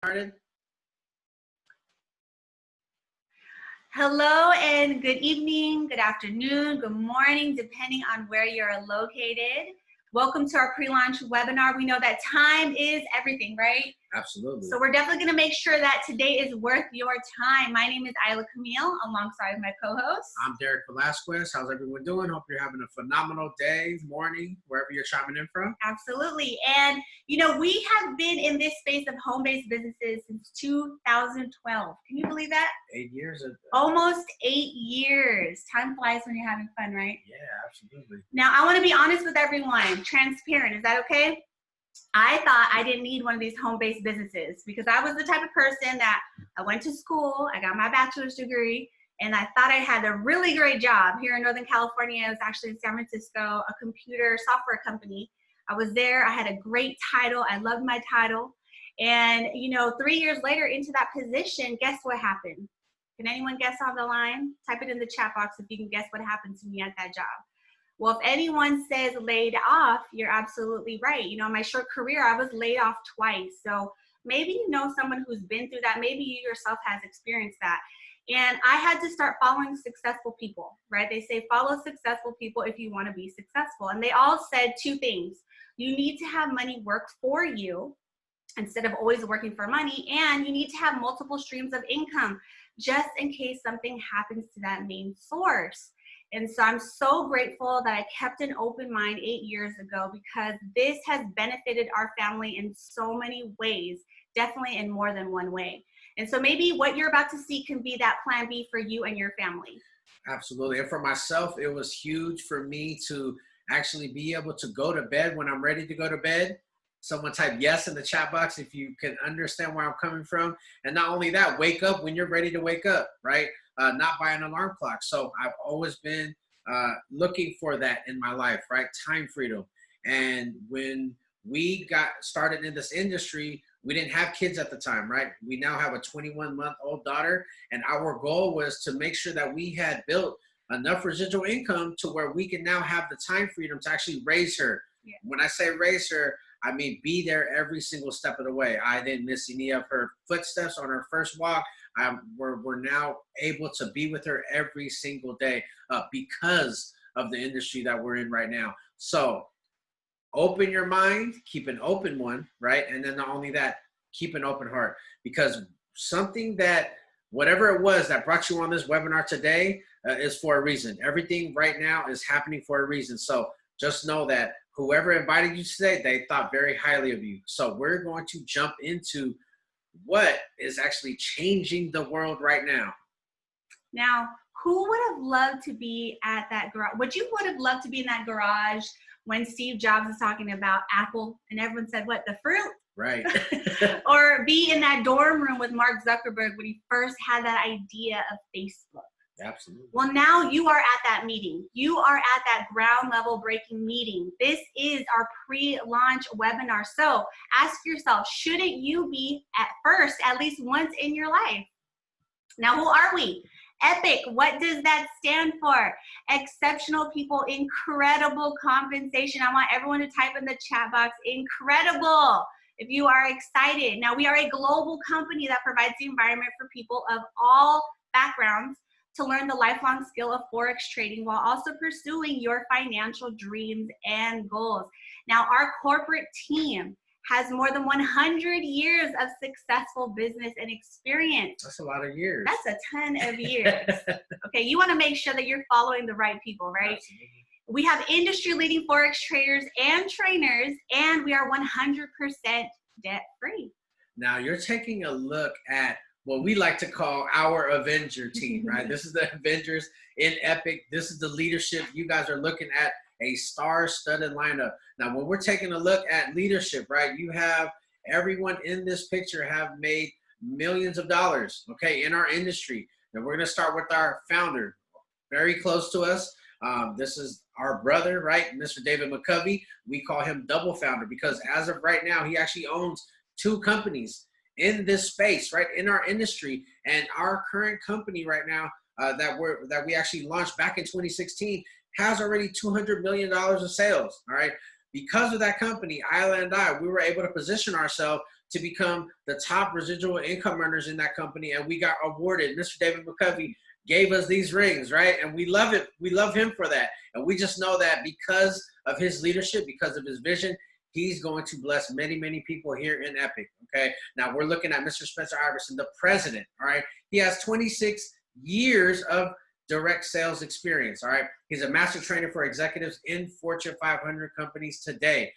Started. Hello and good evening, good afternoon, good morning, depending on where you're located. Welcome to our pre-launch webinar. We know that time is everything, right? Absolutely. So we're definitely going to make sure that today is worth your time. My name is Ayla, Camille, alongside my co-host. I'm Derrick, Velasquez. How's everyone doing? Hope you're having a phenomenal day, morning, wherever you're chiming in from. Absolutely. And, you know, we have been in this space of home-based businesses since 2012. Can you believe that? 8 years. Almost 8 years. Time flies when you're having fun, right? Yeah, absolutely. Now, I want to be honest with everyone, transparent. Is that okay? I thought I didn't need one of these home-based businesses because I was the type of person that I went to school, I got my bachelor's degree, and I thought I had a really great job here in Northern California. I was actually in San Francisco, a computer software company. I was there. I had a great title. I loved my title. And, you know, 3 years later into that position, guess what happened? Can anyone guess on the line? Type it in the chat box if you can guess what happened to me at that job. Well, if anyone says laid off, you're absolutely right. You know, in my short career, I was laid off twice. So maybe you know someone who's been through that. Maybe you yourself has experienced that. And I had to start following successful people, right? They say follow successful people if you want to be successful. And they all said two things. You need to have money work for you instead of always working for money. And you need to have multiple streams of income just in case something happens to that main source. And so I'm so grateful that I kept an open mind 8 years ago because this has benefited our family in so many ways, definitely in more than one way. And so maybe what you're about to see can be that plan B for you and your family. Absolutely. And for myself, it was huge for me to actually be able to go to bed when I'm ready to go to bed. Someone type yes in the chat box if you can understand where I'm coming from. And not only that, wake up when you're ready to wake up, right? Not by an alarm clock. So I've always been looking for that in my life, right? Time freedom. And when we got started in this industry, we didn't have kids at the time, right? We now have a 21-month-old daughter. And our goal was to make sure that we had built enough residual income to where we can now have the time freedom to actually raise her. Yeah. When I say raise her, I mean, be there every single step of the way. I didn't miss any of her footsteps on her first walk. We're now able to be with her every single day because of the industry that we're in right now. So open your mind, keep an open one, right? And then not only that, keep an open heart, because something that, whatever it was that brought you on this webinar today is for a reason. Everything right now is happening for a reason. So just know that whoever invited you today, they thought very highly of you. So we're going to jump into what is actually changing the world right now. Now, who would have loved to be at that garage? Would have loved to be in that garage when Steve Jobs was talking about Apple and everyone said, what, the fruit? Right. Or be in that dorm room with Mark Zuckerberg when he first had that idea of Facebook. Absolutely. Well, now you are at that meeting. You are at that ground level breaking meeting. This is our pre-launch webinar. So ask yourself, shouldn't you be at first, at least once in your life? Now, who are we? EPIC, what does that stand for? Exceptional people, incredible compensation. I want everyone to type in the chat box, incredible, if you are excited. Now, we are a global company that provides the environment for people of all backgrounds to learn the lifelong skill of Forex trading while also pursuing your financial dreams and goals. Now, our corporate team has more than 100 years of successful business and experience. That's a lot of years. That's a ton of years. Okay, you want to make sure that you're following the right people, right? Absolutely. We have industry-leading Forex traders and trainers, and we are 100% debt-free. Now, you're taking a look at what we like to call our Avenger team, right? This is the Avengers in EPIC. This is the leadership. You guys are looking at a star-studded lineup. Now, when we're taking a look at leadership, right, you have everyone in this picture have made millions of dollars, okay, in our industry. And we're going to start with our founder, very close to us. This is our brother, right, Mr. David McCovy. We call him double founder because as of right now, he actually owns 2 companies in this space, right, in our industry. And our current company right now that we actually launched back in 2016 has already $200 million of sales, all right? Because of that company, Ayla and I, we were able to position ourselves to become the top residual income earners in that company. And we got awarded. Mr. David McCovy gave us these rings, right? And we love it. We love him for that. And we just know that because of his leadership, because of his vision, he's going to bless many, many people here in Epic, okay? Now, we're looking at Mr. Spencer Iverson, the president, all right? He has 26 years of direct sales experience, all right? He's a master trainer for executives in Fortune 500 companies today.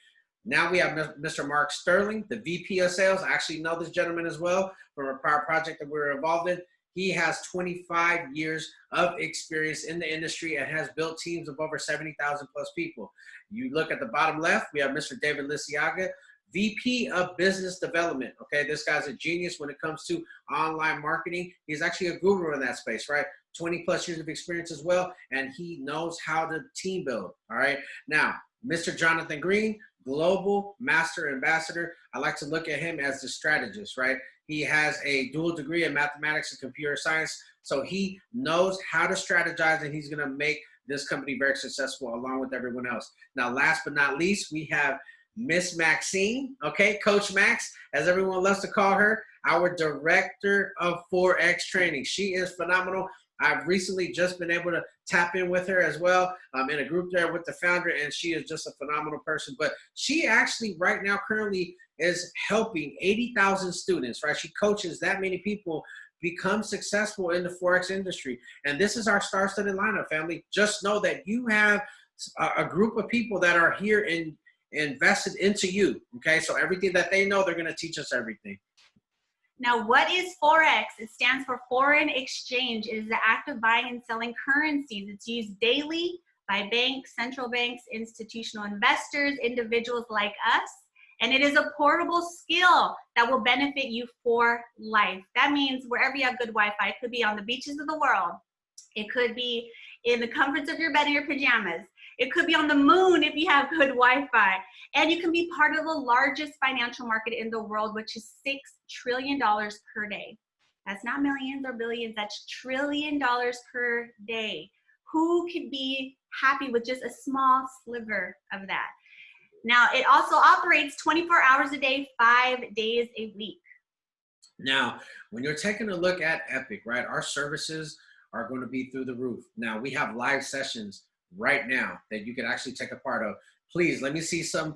Now we have Mr. Mark Sterling, the VP of sales. I actually know this gentleman as well from a prior project that we were involved in. He has 25 years of experience in the industry and has built teams of over 70,000 plus people. You look at the bottom left, we have Mr. David Lisiaga, VP of Business Development. Okay, this guy's a genius when it comes to online marketing. He's actually a guru in that space, right? 20 plus years of experience as well, and he knows how to team build, all right? Now, Mr. Jonathan Green, Global Master Ambassador. I like to look at him as the strategist, right? He has a dual degree in mathematics and computer science, so he knows how to strategize, and he's going to make this company very successful along with everyone else. Now, last but not least, we have Miss Maxine, okay, Coach Max, as everyone loves to call her, our Director of Forex Training. She is phenomenal. I've recently just been able to tap in with her as well. I'm in a group there with the founder, and she is just a phenomenal person. But she actually right now currently is helping 80,000 students, right? She coaches that many people become successful in the Forex industry. And this is our star-studded lineup, family. Just know that you have a group of people that are here and invested into you, okay? So everything that they know, they're going to teach us everything. Now, what is Forex? It stands for foreign exchange. It is the act of buying and selling currencies. It's used daily by banks, central banks, institutional investors, individuals like us. And it is a portable skill that will benefit you for life. That means wherever you have good Wi-Fi, it could be on the beaches of the world. It could be in the comforts of your bed in your pajamas. It could be on the moon if you have good Wi-Fi. And you can be part of the largest financial market in the world, which is $6 trillion per day. That's not millions or billions, that's $1 trillion per day. Who could be happy with just a small sliver of that? Now, it also operates 24 hours a day, 5 days a week. Now, when you're taking a look at Epic, right, our services are going to be through the roof. Now, we have live sessions right now that you can actually take a part of. Please, let me see some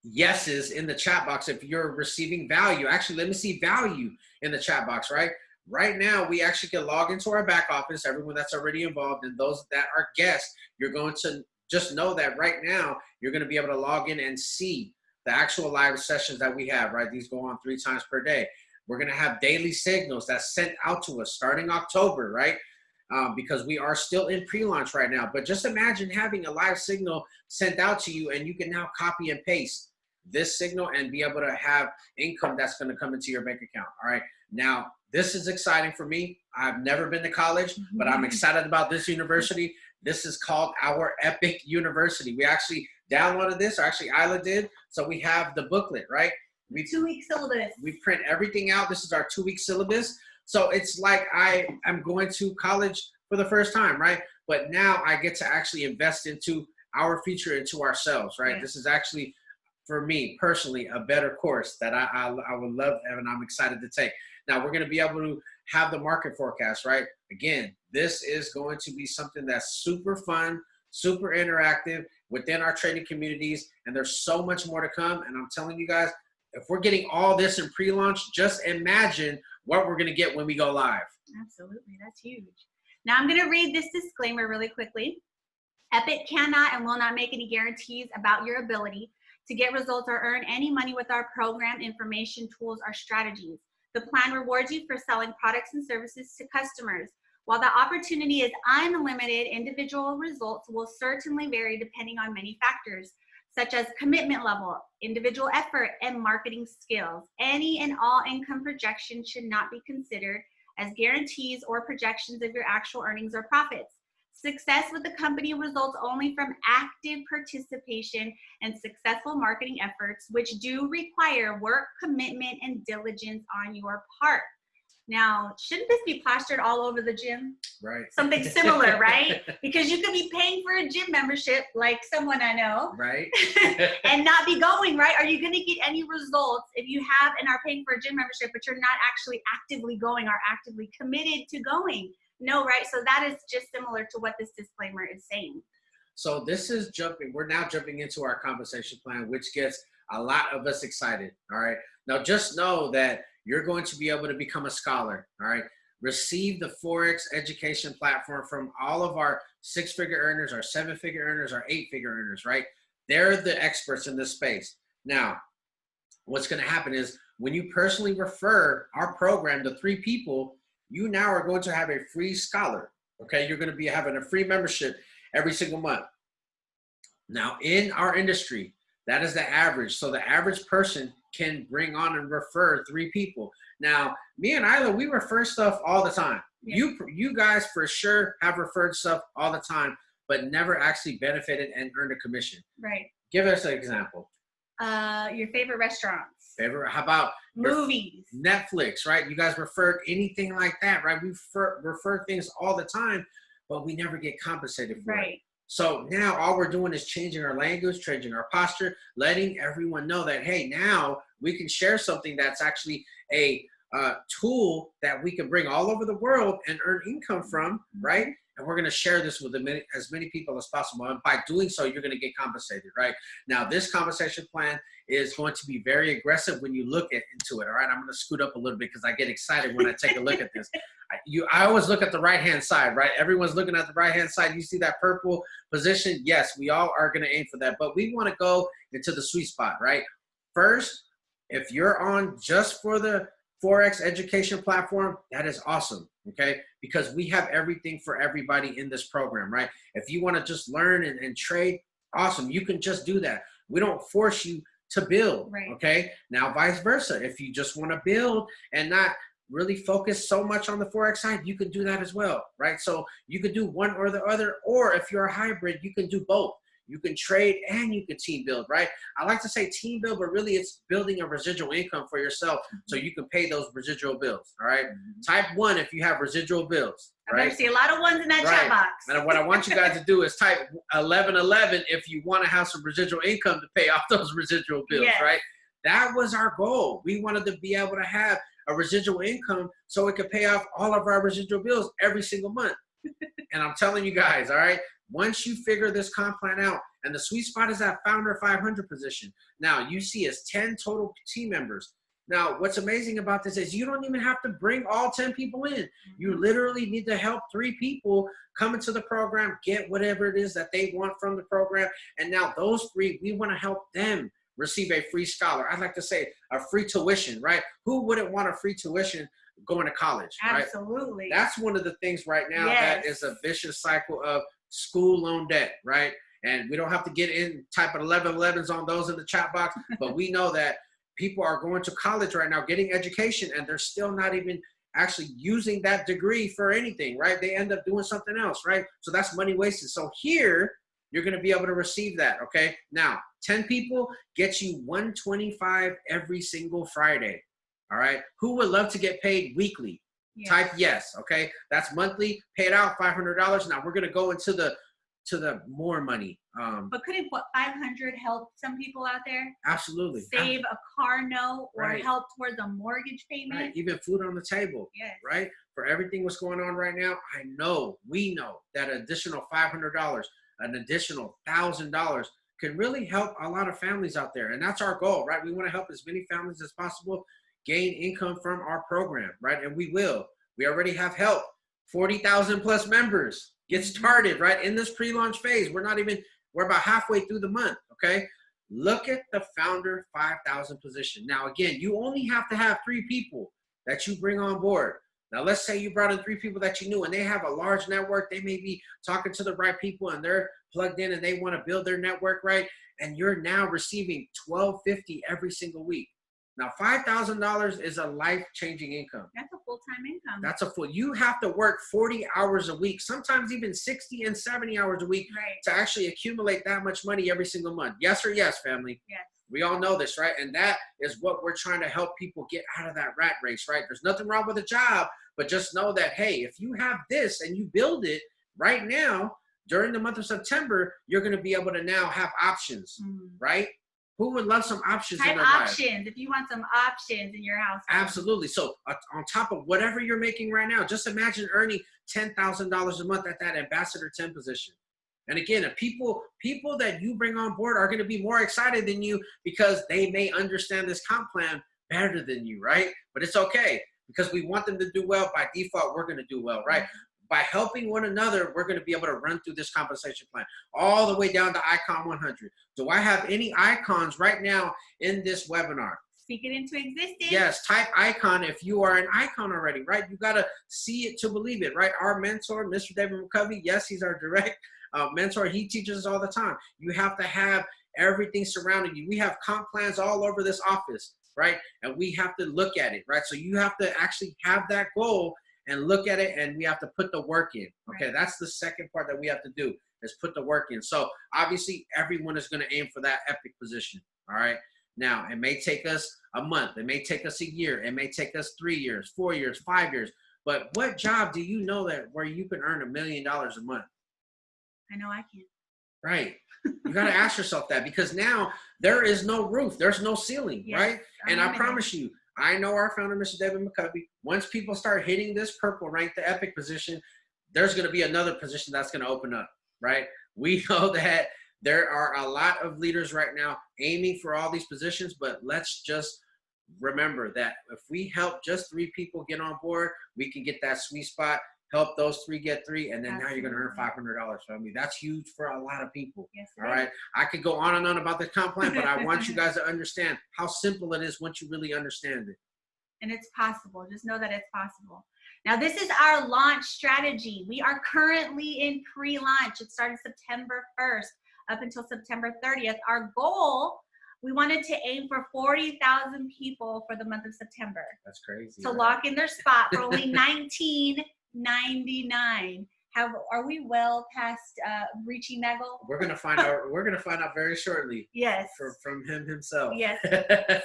yeses in the chat box if you're receiving value. Actually, let me see value in the chat box, right? Right now, we actually can log into our back office, everyone that's already involved, and those that are guests, you're going to just know that right now, you're going to be able to log in and see the actual live sessions that we have, right? These go on 3 times per day. We're going to have daily signals that's sent out to us starting October, right? Because we are still in pre-launch right now. But just imagine having a live signal sent out to you, and you can now copy and paste this signal and be able to have income that's going to come into your bank account. All right. Now, this is exciting for me. I've never been to college, but I'm excited about this university. This is called our Epic University. We actually downloaded this, or actually Ayla did. So we have the booklet, right? 2-week syllabus. We print everything out. This is our 2-week syllabus. So it's like I am going to college for the first time, right? But now I get to actually invest into our future, into ourselves, right? Yeah. This is actually, for me personally, a better course that I would love and I'm excited to take. Now we're going to be able to have the market forecast, right? Again, this is going to be something that's super fun, super interactive within our trading communities, and there's so much more to come. And I'm telling you guys, if we're getting all this in pre-launch, just imagine what we're going to get when we go live. Absolutely. That's huge. Now I'm going to read this disclaimer really quickly. Epic cannot and will not make any guarantees about your ability to get results or earn any money with our program, information, tools, or strategies. The plan rewards you for selling products and services to customers. While the opportunity is unlimited, individual results will certainly vary depending on many factors, such as commitment level, individual effort, and marketing skills. Any and all income projections should not be considered as guarantees or projections of your actual earnings or profits. Success with the company results only from active participation and successful marketing efforts, which do require work, commitment, and diligence on your part. Now, shouldn't this be plastered all over the gym? Right. Something similar, right? Because you could be paying for a gym membership, like someone I know, Right. and not be going, right? Are you going to get any results if you have and are paying for a gym membership, but you're not actually actively going or actively committed to going? No, right? So that is just similar to what this disclaimer is saying. So this is we're now jumping into our compensation plan, which gets a lot of us excited. All right. Now just know that you're going to be able to become a scholar. All right. Receive the Forex education platform from all of our 6-figure earners, our 7-figure earners, our 8-figure earners, right? They're the experts in this space. Now, what's going to happen is when you personally refer our program to 3 people, you now are going to have a free scholar. Okay. You're going to be having a free membership every single month. Now, in our industry, that is the average. So the average person can bring on and refer 3 people. Now, me and Ayla, we refer stuff all the time. Yeah. You guys for sure have referred stuff all the time, but never actually benefited and earned a commission. Right. Give us an example. Your favorite restaurants. How about movies? Netflix, right? You guys referred anything like that, right? We refer things all the time, but we never get compensated for it. So now all we're doing is changing our language, changing our posture, letting everyone know that, hey, now we can share something that's actually a tool that we can bring all over the world and earn income from, right? And we're going to share this with as many people as possible. And by doing so, you're going to get compensated, right? Now, this compensation plan is going to be very aggressive when you look into it, all right? I'm going to scoot up a little bit because I get excited when I take a look at this. I always look at the right-hand side, right? Everyone's looking at the right-hand side. You see that purple position? Yes, we all are going to aim for that. But we want to go into the sweet spot, right? First, if you're on just for the Forex education platform, that is awesome, okay? Because we have everything for everybody in this program, right? If you want to just learn and trade, awesome. You can just do that. We don't force you to build, okay? Now, vice versa. If you just want to build and not really focus so much on the Forex side, you can do that as well, right? So you can do one or the other, or if you're a hybrid, you can do both. You can trade and you can team build, right? I like to say team build, but really it's building a residual income for yourself so you can pay those residual bills, all right? Type 1 if you have residual bills, right? I better see a lot of ones in that chat box. And what I want you guys to do is type 1111 if you want to have some residual income to pay off those residual bills, right? That was our goal. We wanted to be able to have a residual income so it could pay off all of our residual bills every single month. And I'm telling you guys, all right, once you figure this comp plan out, and the sweet spot is that founder 500 position. Now, you see it's 10 total team members. Now, what's amazing about this is you don't even have to bring all 10 people in. You literally need to help 3 people come into the program, get whatever it is that they want from the program. And now those 3, we want to help them receive a free scholar. I'd like to say a free tuition, right? Who wouldn't want a free tuition going to college, right? Absolutely. That's one of the things right now that is a vicious cycle of school loan debt, right? And we don't have to get in type of 1111s on those in the chat box, but we know that people are going to college right now, getting education, and they're still not even actually using that degree for anything, right? They end up doing something else, right? So that's money wasted. So here, you're going to be able to receive that, okay? Now, 10 people gets you $125 every single Friday, all right? Who would love to get paid weekly? Yes. Type yes, okay? That's monthly, paid out $500. Now, we're going to go into the more money. But couldn't what 500 help some people out there? Absolutely. Save a car note or help towards a mortgage payment. Right. Even food on the table. Yes. Right? For everything what's going on right now, we know that an additional $500, an additional $1,000 can really help a lot of families out there. And that's our goal, right? We want to help as many families as possible gain income from our program, right? And we will. We already have help. 40,000 plus members. Get started, right? In this pre-launch phase, we're about halfway through the month, okay? Look at the founder 5,000 position. Now, again, you only have to have 3 people that you bring on board. Now, let's say you brought in 3 people that you knew and they have a large network. They may be talking to the right people and they're plugged in and they want to build their network, right? And you're now receiving $1,250 every single week. Now, $5,000 is a life-changing income. That's a full-time income. You have to work 40 hours a week, sometimes even 60 and 70 hours a week to actually accumulate that much money every single month. Yes or yes, family? Yes. We all know this, right? And that is what we're trying to help people get out of that rat race, right? There's nothing wrong with a job, but just know that, hey, if you have this and you build it right now, during the month of September, you're going to be able to now have options, right? Who would love some options in their life? Options, if you want some options in your house. Absolutely. So on top of whatever you're making right now, just imagine earning $10,000 a month at that ambassador 10 position. And again, people that you bring on board are going to be more excited than you because they may understand this comp plan better than you, right? But it's okay because we want them to do well. By default, we're going to do well, right? By helping one another, we're going to be able to run through this compensation plan all the way down to Icon 100. Do I have any icons right now in this webinar? Speak it into existence. Yes, type icon if you are an icon already, right? You got to see it to believe it, right? Our mentor, Mr. David McCovy, yes, he's our direct mentor. He teaches us all the time. You have to have everything surrounding you. We have comp plans all over this office, right? And we have to look at it, right? So you have to actually have that goal and look at it, and we have to put the work in. Okay, that's the second part that we have to do is put the work in. So obviously everyone is going to aim for that epic position. All right. Now it may take us a month. It may take us a year. It may take us 3 years, 4 years, 5 years. But what job do you know that where you can earn $1 million a month? I know I can. Right. You got to ask yourself that because now there is no roof. There's no ceiling, right? And I promise you, I know our founder, Mr. David McCovy, once people start hitting this purple rank, the epic position, there's going to be another position that's going to open up, right? We know that there are a lot of leaders right now aiming for all these positions, but let's just remember that if we help just 3 people get on board, we can get that sweet spot, help those 3 get 3, and then now you're going to earn $500. So, I mean, that's huge for a lot of people. Yes, all right. I could go on and on about the comp plan, but I want you guys to understand how simple it is once you really understand it. And it's possible. Just know that it's possible. Now, this is our launch strategy. We are currently in pre-launch. It started September 1st up until September 30th. Our goal, we wanted to aim for 40,000 people for the month of September. That's crazy. To lock in their spot for only $19.99. Are we well past reaching that goal? We're gonna find out. We're gonna find out very shortly. Yes. From him himself. Yes.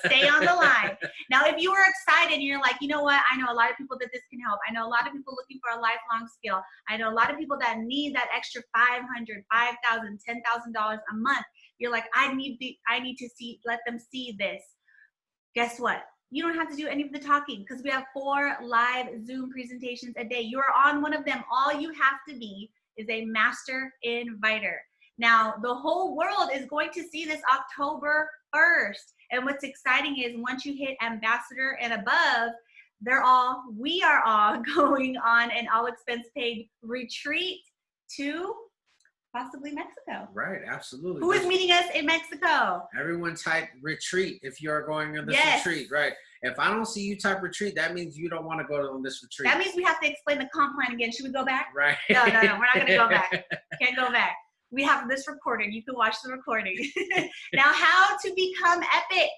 Stay on the line. Now, if you are excited and you're like, you know what? I know a lot of people that this can help. I know a lot of people looking for a lifelong skill. I know a lot of people that need that extra $500, $5,000, $10,000 a month. You're like, I need to let them see this. Guess what? You don't have to do any of the talking because we have 4 live Zoom presentations a day. You are on one of them. All you have to be is a master inviter. Now, the whole world is going to see this October 1st. And what's exciting is once you hit ambassador and above, we are all going on an all expense paid retreat to possibly Mexico. Right, absolutely. Who is meeting us in Mexico? Everyone type retreat if you're going on this retreat, right? If I don't see you type retreat, that means you don't want to go on this retreat. That means we have to explain the comp plan again. Should we go back? Right. No, we're not going to go back. Can't go back. We have this recorded. You can watch the recording. Now, how to become epic.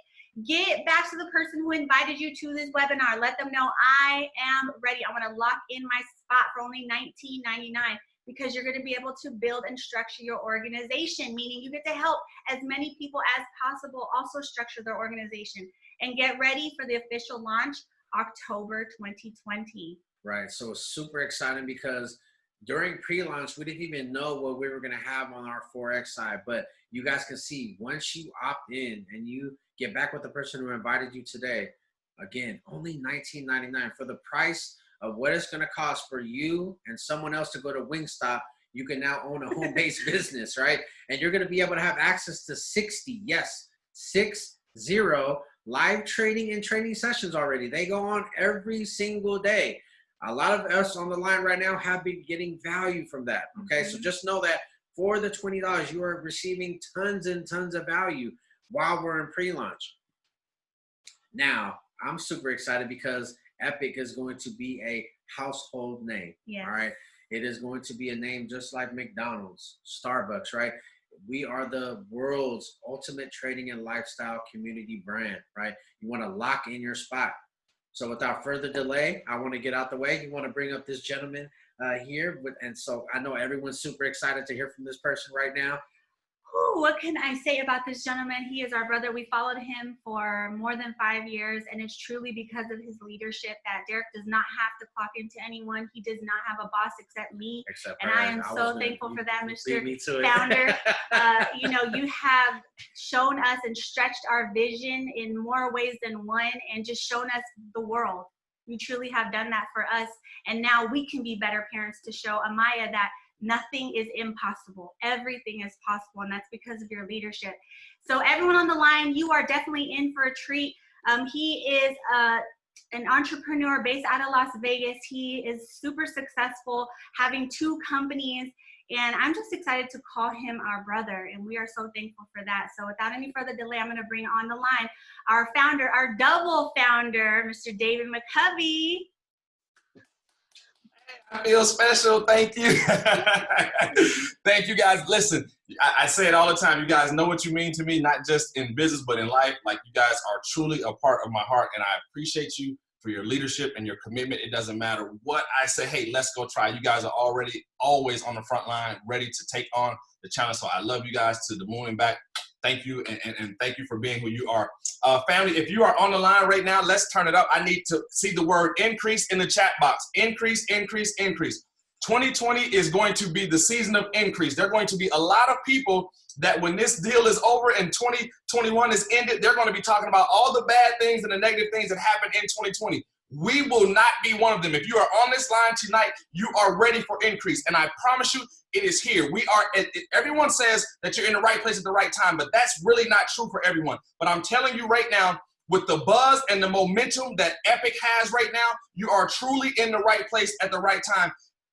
Get back to the person who invited you to this webinar. Let them know I am ready. I want to lock in my spot for only $19.99. Because you're going to be able to build and structure your organization, meaning you get to help as many people as possible also structure their organization and get ready for the official launch October 2020. Right. So it's super exciting because during pre-launch, we didn't even know what we were going to have on our Forex side. But you guys can see once you opt in and you get back with the person who invited you today, again, only $19.99 for the price of what it's going to cost for you and someone else to go to Wingstop. You can now own a home-based business, right? And you're going to be able to have access to 60 live trading and training sessions already. They go on every single day. A lot of us on the line right now have been getting value from that, okay? So just know that for the $20, you are receiving tons and tons of value while we're in pre-launch. Now, I'm super excited because Epic is going to be a household name. Yes. All right. It is going to be a name just like McDonald's, Starbucks, right? We are the world's ultimate trading and lifestyle community brand, right? You want to lock in your spot. So without further delay, I want to get out the way. You want to bring up this gentleman here. And so I know everyone's super excited to hear from this person right now. Ooh, what can I say about this gentleman? He is our brother. We followed him for more than 5 years, and it's truly because of his leadership that Derrick does not have to clock into anyone. He does not have a boss except me, and I am so thankful for that, Mr. Founder. You know, you have shown us and stretched our vision in more ways than one, and just shown us the world. You truly have done that for us, and now we can be better parents to show Amaya that nothing is impossible. Everything is possible, and that's because of your leadership. So everyone on the line, you are definitely in for a treat. He is an entrepreneur based out of Las Vegas. He is super successful, having 2 companies, and I'm just excited to call him our brother, and we are so thankful for that. So without any further delay, I'm gonna bring on the line our founder, our double founder, Mr. David McCovy. I feel special. Thank you. Thank you, guys. Listen, I say it all the time. You guys know what you mean to me, not just in business, but in life. Like, you guys are truly a part of my heart, and I appreciate you for your leadership and your commitment. It doesn't matter what I say. Hey, let's go try. You guys are already always on the front line, ready to take on the challenge. So I love you guys to the moon and back. Thank you, and thank you for being who you are. Family, if you are on the line right now, let's turn it up. I need to see the word increase in the chat box. Increase, increase, increase. 2020 is going to be the season of increase. There are going to be a lot of people that when this deal is over and 2021 is ended, they're going to be talking about all the bad things and the negative things that happened in 2020. We will not be one of them. If you are on this line tonight, you are ready for increase. And I promise you, it is here. We are, everyone says that you're in the right place at the right time, but that's really not true for everyone. But I'm telling you right now, with the buzz and the momentum that Epic has right now, you are truly in the right place at the right time.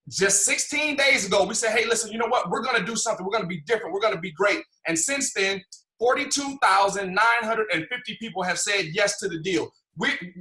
Just 16 days ago, we said, hey, listen, you know what? We're going to do something. We're going to be different. We're going to be great. And since then, 42,950 people have said yes to the deal.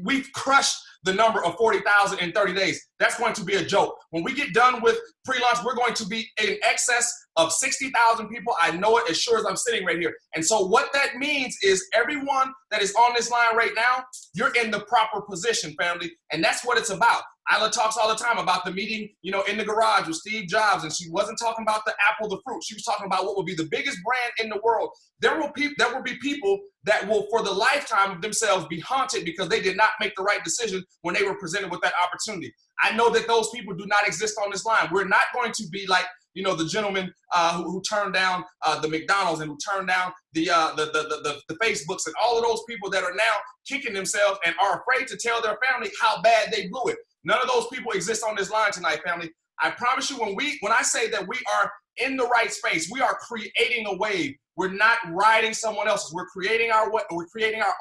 We've crushed the number of 40,000 in 30 days. That's going to be a joke. When we get done with pre-launch, we're going to be in excess of 60,000 people. I know it as sure as I'm sitting right here. And so what that means is everyone that is on this line right now, you're in the proper position, family. And that's what it's about. Ayla talks all the time about the meeting, you know, in the garage with Steve Jobs, and she wasn't talking about the apple, the fruit. She was talking about what will be the biggest brand in the world. There will be people that will, for the lifetime of themselves, be haunted because they did not make the right decision when they were presented with that opportunity. I know that those people do not exist on this line. We're not going to be like, you know, the gentleman who turned down the McDonald's and who turned down the Facebooks and all of those people that are now kicking themselves and are afraid to tell their family how bad they blew it. None of those people exist on this line tonight, family. I promise you, when I say that we are in the right space, we are creating a wave. We're not riding someone else's. We're creating our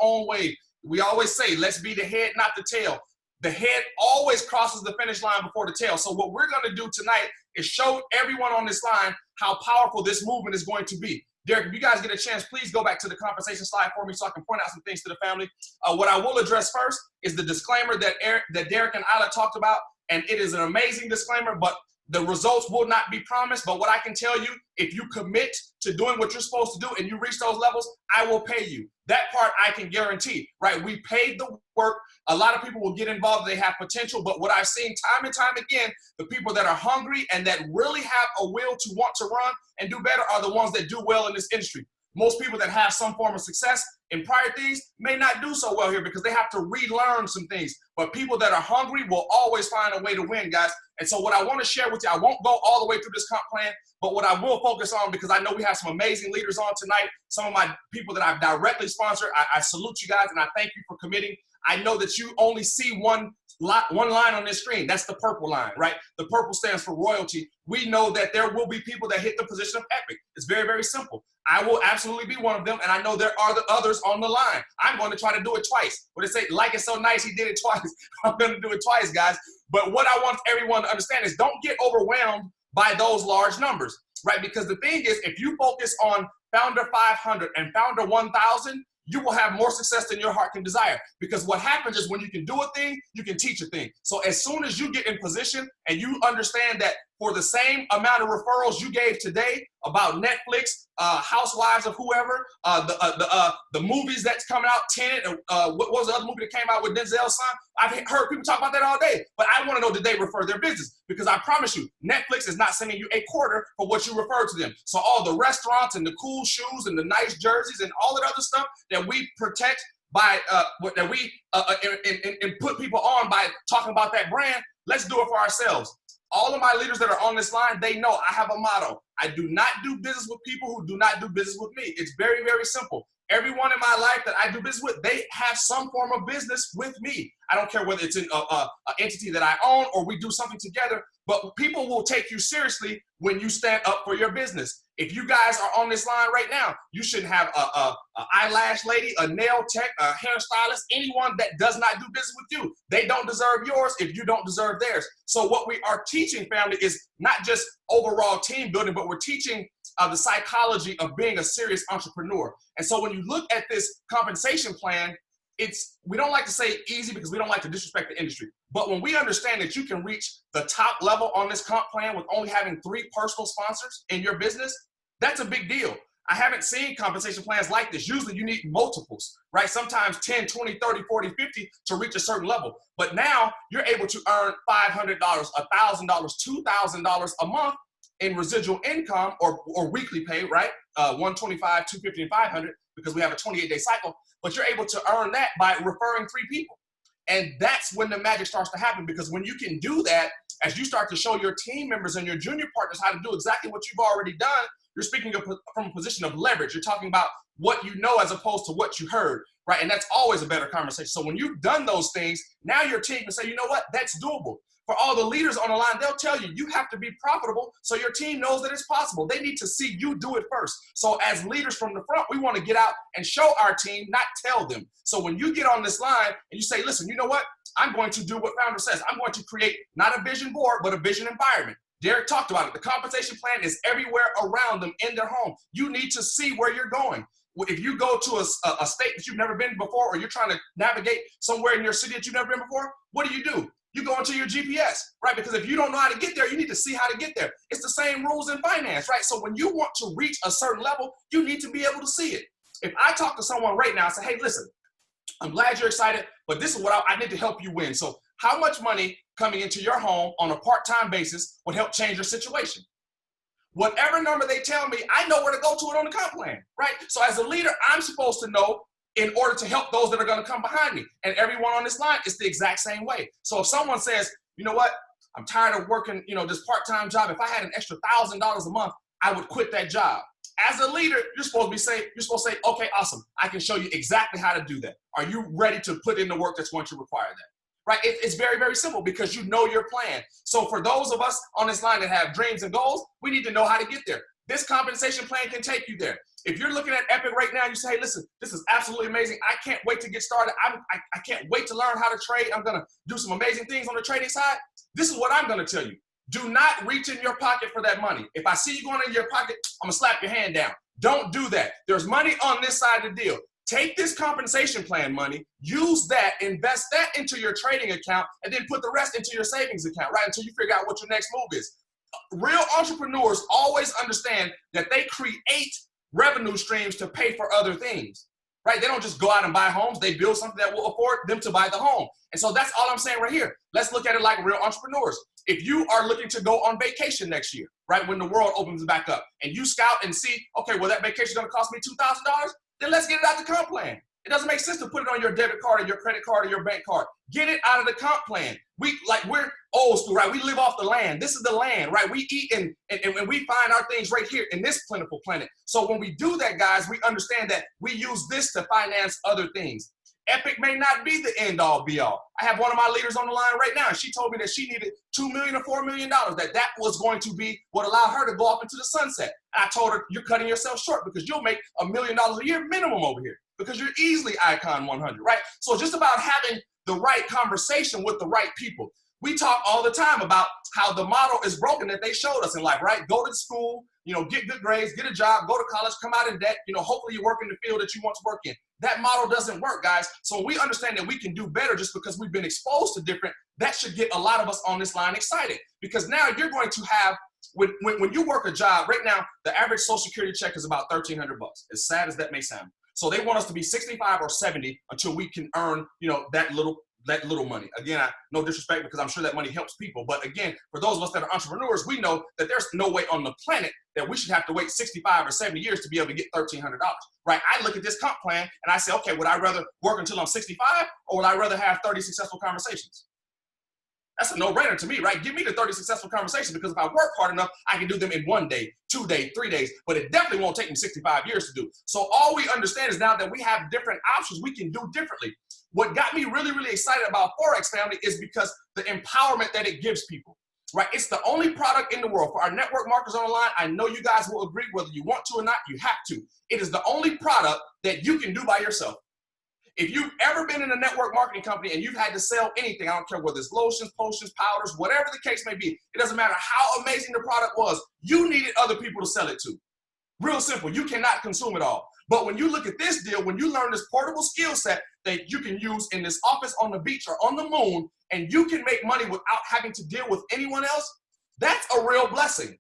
own wave. We always say, let's be the head, not the tail. The head always crosses the finish line before the tail. So what we're going to do tonight is show everyone on this line how powerful this movement is going to be. Derrick, if you guys get a chance, please go back to the compensation slide for me so I can point out some things to the family. What I will address first is the disclaimer that Derrick and Ayla talked about, and it is an amazing disclaimer, but the results will not be promised. But what I can tell you, if you commit to doing what you're supposed to do and you reach those levels, I will pay you. That part I can guarantee, right? We paid the work. A lot of people will get involved. They have potential. But what I've seen time and time again, the people that are hungry and that really have a will to want to run and do better are the ones that do well in this industry. Most people that have some form of success in prior things may not do so well here because they have to relearn some things. But people that are hungry will always find a way to win, guys. And so what I want to share with you, I won't go all the way through this comp plan, but what I will focus on, because I know we have some amazing leaders on tonight, some of my people that I've directly sponsored, I salute you guys and I thank you for committing. I know that you only see one line on this screen. That's the purple line, right? The purple stands for royalty. We know that there will be people that hit the position of epic. It's very, very simple. I will absolutely be one of them, and I know there are the others on the line. I'm going to try to do it twice. What they say, like it's so nice, he did it twice. I'm going to do it twice, guys. But what I want everyone to understand is don't get overwhelmed by those large numbers, right? Because the thing is, if you focus on Founder 500 and Founder 1000, you will have more success than your heart can desire. Because what happens is when you can do a thing, you can teach a thing. So as soon as you get in position and you understand that for the same amount of referrals you gave today about Netflix, Housewives of whoever, the movies that's coming out, Tenet, what was the other movie that came out with Denzel's son? I've heard people talk about that all day, but I want to know, did they refer their business? Because I promise you, Netflix is not sending you a quarter for what you refer to them. So all the restaurants and the cool shoes and the nice jerseys and all that other stuff that we protect by, that we and put people on by talking about that brand, let's do it for ourselves. All of my leaders that are on this line, they know I have a motto. I do not do business with people who do not do business with me. It's very, very simple. Everyone in my life that I do business with, they have some form of business with me. I don't care whether it's an entity that I own or we do something together, but people will take you seriously when you stand up for your business. If you guys are on this line right now, you should have a eyelash lady, a nail tech, a hairstylist, anyone that does not do business with you. They don't deserve yours if you don't deserve theirs. So what we are teaching, family, is not just overall team building, but we're teaching the psychology of being a serious entrepreneur. And so when you look at this compensation plan, we don't like to say easy because we don't like to disrespect the industry. But when we understand that you can reach the top level on this comp plan with only having 3 personal sponsors in your business, that's a big deal. I haven't seen compensation plans like this. Usually you need multiples, right? Sometimes 10, 20, 30, 40, 50 to reach a certain level. But now you're able to earn $500, $1,000, $2,000 a month in residual income or weekly pay, right? 125, 250, and 500 because we have a 28-day cycle. But you're able to earn that by referring 3 people. And that's when the magic starts to happen, because when you can do that, as you start to show your team members and your junior partners how to do exactly what you've already done, you're speaking from a position of leverage. You're talking about what you know as opposed to what you heard, right? And that's always a better conversation. So when you've done those things, now your team can say, you know what, that's doable. For all the leaders on the line, they'll tell you, you have to be profitable so your team knows that it's possible. They need to see you do it first. So as leaders from the front, we want to get out and show our team, not tell them. So when you get on this line and you say, listen, you know what? I'm going to do what Founder says. I'm going to create not a vision board, but a vision environment. Derrick talked about it. The compensation plan is everywhere around them in their home. You need to see where you're going. If you go to a state that you've never been before, or you're trying to navigate somewhere in your city that you've never been before, what do? You go into your GPS, right? Because if you don't know how to get there, you need to see how to get there. It's the same rules in finance, right? So when you want to reach a certain level, you need to be able to see it. If I talk to someone right now and say, hey, listen, I'm glad you're excited, but this is what I need to help you win. So how much money coming into your home on a part-time basis would help change your situation? Whatever number they tell me, I know where to go to it on the comp plan, right? So as a leader, I'm supposed to know in order to help those that are going to come behind me. And everyone on this line is the exact same way. So if someone says, you know what, I'm tired of working, this part-time job. If I had an extra $1,000 a month, I would quit that job. As a leader, you're supposed to say, okay, awesome. I can show you exactly how to do that. Are you ready to put in the work that's going to require that? Right? It's very, very simple because you know your plan. So for those of us on this line that have dreams and goals, we need to know how to get there. This compensation plan can take you there. If you're looking at Epic right now, you say, hey, listen, this is absolutely amazing. I can't wait to get started. I can't wait to learn how to trade. I'm going to do some amazing things on the trading side. This is what I'm going to tell you. Do not reach in your pocket for that money. If I see you going in your pocket, I'm going to slap your hand down. Don't do that. There's money on this side of the deal. Take this compensation plan money, use that, invest that into your trading account, and then put the rest into your savings account, right, until you figure out what your next move is. Real entrepreneurs always understand that they create revenue streams to pay for other things, right? They don't just go out and buy homes. They build something that will afford them to buy the home. And so that's all I'm saying right here. Let's look at it like real entrepreneurs. If you are looking to go on vacation next year, right, when the world opens back up, and you scout and see, okay, well, that vacation is going to cost me $2,000, then let's get it out of the comp plan. It doesn't make sense to put it on your debit card or your credit card or your bank card. Get it out of the comp plan. We're old school, right? We live off the land. This is the land, right? We eat and we find our things right here in this plentiful planet. So when we do that, guys, we understand that we use this to finance other things. Epic may not be the end all be all. I have one of my leaders on the line right now, and she told me that she needed $2 million or $4 million, that was going to be what allowed her to go off into the sunset. And I told her, you're cutting yourself short because you'll make $1 million a year minimum over here because you're easily Icon 100, right? So it's just about having the right conversation with the right people. We talk all the time about how the model is broken that they showed us in life, right? Go to school, get good grades, get a job, go to college, come out in debt, hopefully you work in the field that you want to work in. That model doesn't work, guys. So we understand that we can do better just because we've been exposed to different That should get a lot of us on this line excited, because now you're going to have, when you work a job, right now, the average Social Security check is about $1,300, as sad as that may sound. So they want us to be 65 or 70 until we can earn, that little money. Again, no disrespect, because I'm sure that money helps people. But again, for those of us that are entrepreneurs, we know that there's no way on the planet that we should have to wait 65 or 70 years to be able to get $1,300, right? I look at this comp plan and I say, okay, would I rather work until I'm 65, or would I rather have 30 successful conversations? That's a no-brainer to me, right? Give me the 30 successful conversations, because if I work hard enough, I can do them in 1 day, 2 days, 3 days, but it definitely won't take me 65 years to do. So all we understand is now that we have different options we can do differently. What got me really, really excited about Forex, family, is because the empowerment that it gives people, right? It's the only product in the world. For our network marketers on the line, I know you guys will agree, whether you want to or not, you have to. It is the only product that you can do by yourself. If you've ever been in a network marketing company and you've had to sell anything, I don't care whether it's lotions, potions, powders, whatever the case may be, it doesn't matter how amazing the product was, you needed other people to sell it to. Real simple, you cannot consume it all. But when you look at this deal, when you learn this portable skill set that you can use in this office on the beach or on the moon, and you can make money without having to deal with anyone else, that's a real blessing.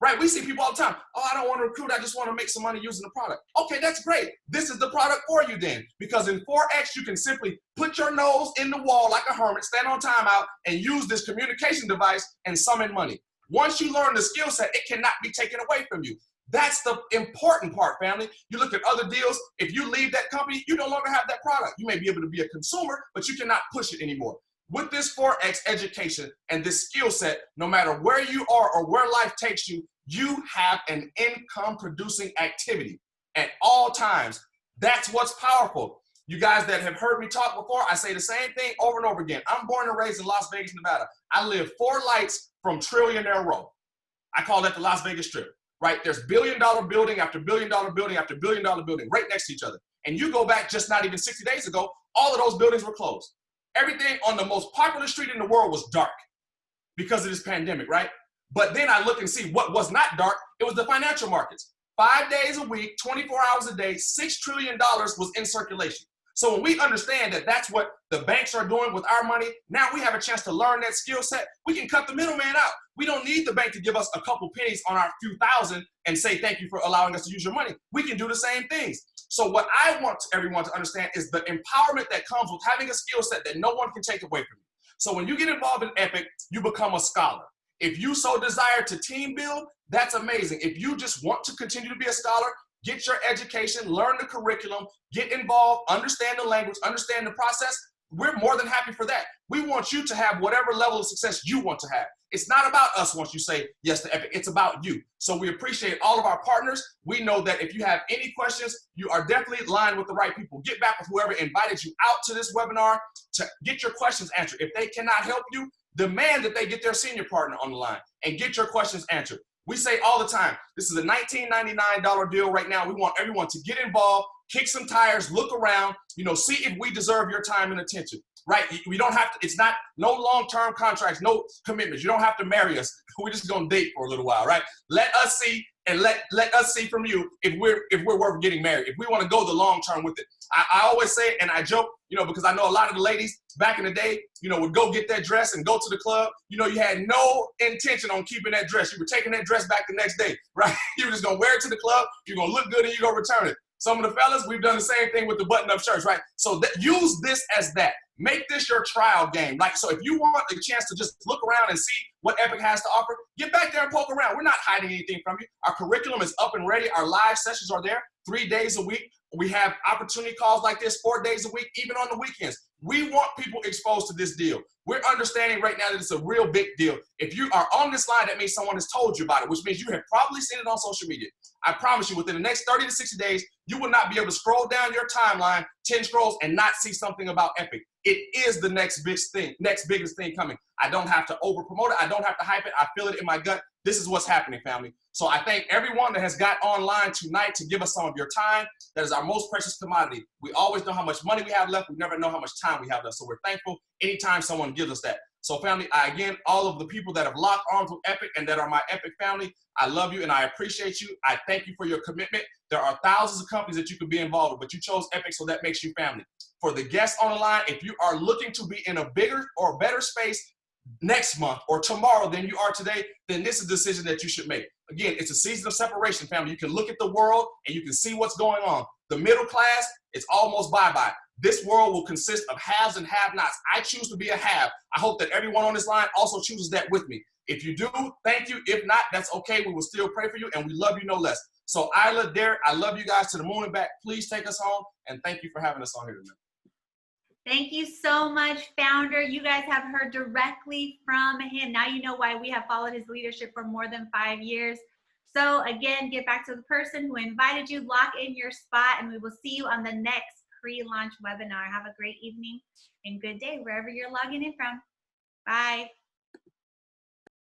Right? We see people all the time. Oh, I don't want to recruit. I just want to make some money using the product. Okay, that's great. This is the product for you then. Because in Forex, you can simply put your nose in the wall like a hermit, stand on timeout, and use this communication device and summon money. Once you learn the skill set, it cannot be taken away from you. That's the important part, family. You look at other deals. If you leave that company, you no longer have that product. You may be able to be a consumer, but you cannot push it anymore. With this Forex education and this skill set, no matter where you are or where life takes you, you have an income producing activity at all times. That's what's powerful. You guys that have heard me talk before, I say the same thing over and over again. I'm born and raised in Las Vegas, Nevada. I live 4 lights from Trillionaire Row. I call that the Las Vegas Strip, right? There's billion-dollar building after billion-dollar building after billion-dollar building right next to each other. And you go back just not even 60 days ago, all of those buildings were closed. Everything on the most popular street in the world was dark because of this pandemic, right? But then I look and see what was not dark. It was the financial markets. 5 days a week, 24 hours a day, $6 trillion was in circulation. So when we understand that that's what the banks are doing with our money, now we have a chance to learn that skill set. We can cut the middleman out. We don't need the bank to give us a couple pennies on our few thousand and say thank you for allowing us to use your money. We can do the same things. So what I want everyone to understand is the empowerment that comes with having a skill set that no one can take away from you. So when you get involved in Epic, you become a scholar. If you so desire to team build, that's amazing. If you just want to continue to be a scholar, get your education, learn the curriculum, get involved, understand the language, understand the process, we're more than happy for that. We want you to have whatever level of success you want to have. It's not about us once you say yes to Epic. It's about you. So we appreciate all of our partners. We know that if you have any questions, you are definitely lined with the right people. Get back with whoever invited you out to this webinar to get your questions answered. If they cannot help you, demand that they get their senior partner on the line and get your questions answered. We say all the time, this is a $19.99 deal right now. We want everyone to get involved, kick some tires, look around, see if we deserve your time and attention, right? We don't have to, it's not, no long-term contracts, no commitments. You don't have to marry us. We're just going to date for a little while, right? Let us see, and let us see from you if we're worth getting married, if we want to go the long term with it. I always say, and I joke, because I know a lot of the ladies back in the day, would go get that dress and go to the club. You had no intention on keeping that dress. You were taking that dress back the next day, right? You were just going to wear it to the club. You're going to look good and you're going to return it. Some of the fellas, we've done the same thing with the button-up shirts, right? So use this as that. Make this your trial game. So if you want a chance to just look around and see what Epic has to offer, get back there and poke around. We're not hiding anything from you. Our curriculum is up and ready. Our live sessions are there 3 days a week. We have opportunity calls like this 4 days a week, even on the weekends. We want people exposed to this deal. We're understanding right now that it's a real big deal. If you are on this line, that means someone has told you about it, which means you have probably seen it on social media. I promise you, within the next 30 to 60 days, you will not be able to scroll down your timeline 10 scrolls and not see something about Epic. It is the next biggest thing coming. I don't have to over promote it. I don't have to hype it. I feel it in my gut. This is what's happening, family. So I thank everyone that has got online tonight to give us some of your time. That is our most precious commodity. We always know how much money we have left. We never know how much time we have left. So we're thankful anytime someone gives us that. So family, again, all of the people that have locked arms with Epic and that are my Epic family, I love you and I appreciate you. I thank you for your commitment. There are thousands of companies that you could be involved with, but you chose Epic, so that makes you family. For the guests on the line, if you are looking to be in a bigger or better space next month or tomorrow than you are today, then this is a decision that you should make. Again, it's a season of separation, family. You can look at the world and you can see what's going on. The middle class, it's almost bye-bye. This world will consist of haves and have-nots. I choose to be a have. I hope that everyone on this line also chooses that with me. If you do, thank you. If not, that's okay. We will still pray for you, and we love you no less. So Ayla, Derrick, I love you guys to the moon and back. Please take us home, and thank you for having us on here tonight. Thank you so much, founder. You guys have heard directly from him. Now you know why we have followed his leadership for more than 5 years. So again, get back to the person who invited you, lock in your spot, and we will see you on the next pre-launch webinar. Have a great evening and good day wherever you're logging in from. Bye.